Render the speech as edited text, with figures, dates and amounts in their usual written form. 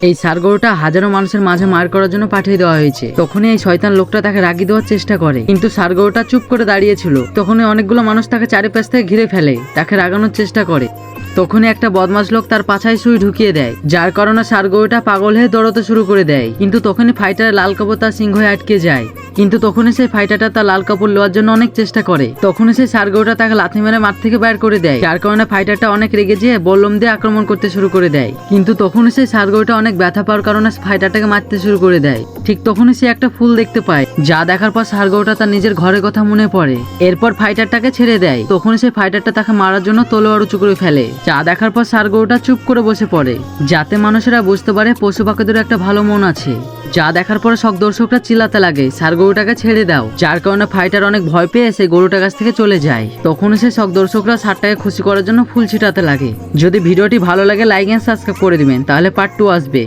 এই ষাঁড় গরুটা হাজারো মানুষের মাঝে মার করার জন্য পাঠিয়ে দেওয়া হয়েছে। তখনই এই শয়তান লোকটা তাকে রাগিয়ে দেওয়ার চেষ্টা করে, কিন্তু ষাঁড় গরুটা চুপ করে দাঁড়িয়েছিল। তখনই অনেকগুলো মানুষ তাকে চারিপাশ থেকে ঘিরে ফেলে, তাকে রাগানোর চেষ্টা করে। তখনই একটা বদমাশ লোক তার পাছায় সুই ঢুকিয়ে দেয়, যার কারণে ষাঁড় গরুটা পাগল হয়ে দৌড়াতে শুরু করে দেয়। কিন্তু তখনই ফাইটারের লাল কাপড় তার সিংহে আটকে যায়। কিন্তু তখনই সেই ফাইটারটা তার লাল কাপড় নেওয়ার জন্য অনেক চেষ্টা করে। তখনই সেই ষাঁড় গরুটা তাকে লাথি মেরে মাঠ থেকে বাইর করে দেয়, যার কারণে ফাইটারটা অনেক রেগে যেয়ে বল্লম দিয়ে আক্রমণ করতে শুরু করে দেয়। কিন্তু তখনই সেই ষাঁড় গরুটা অনেক ব্যথা পাওয়ার কারণে ফাইটারটাকে মারতে শুরু করে দেয়। ঠিক তখনই সে একটা ফুল দেখতে পায়, যা দেখার পর ষাঁড় গরুটা তার নিজের ঘরের কথা মনে পড়ে। এরপর ফাইটারটাকে ছেড়ে দেয়। তখনই সেই ফাইটারটা তাকে মারার জন্য তলোয়ার উঁচু করে ফেলে, যা দেখার পর ষাঁড় গরুটা চুপ করে বসে পড়ে, যাতে মানুষেরা বুঝতে পারে পশু পাখিদের একটা ভালো মন আছে। যা দেখার পরে সব দর্শকরা চিল্লাতে লাগে, ষাঁড় গরুটাকে ছেড়ে দাও। যার কারণে ফাইটার অনেক ভয় পেয়ে সেই গরুটার কাছ থেকে চলে যায়। তখন সে সব দর্শকরা ষাঁড়টাকে খুশি করার জন্য ফুল ছিটাতে লাগে। যদি ভিডিওটি ভালো লাগে লাইক এন্ড সাবস্ক্রাইব করে দিবেন, তাহলে পার্ট 2 আসবে।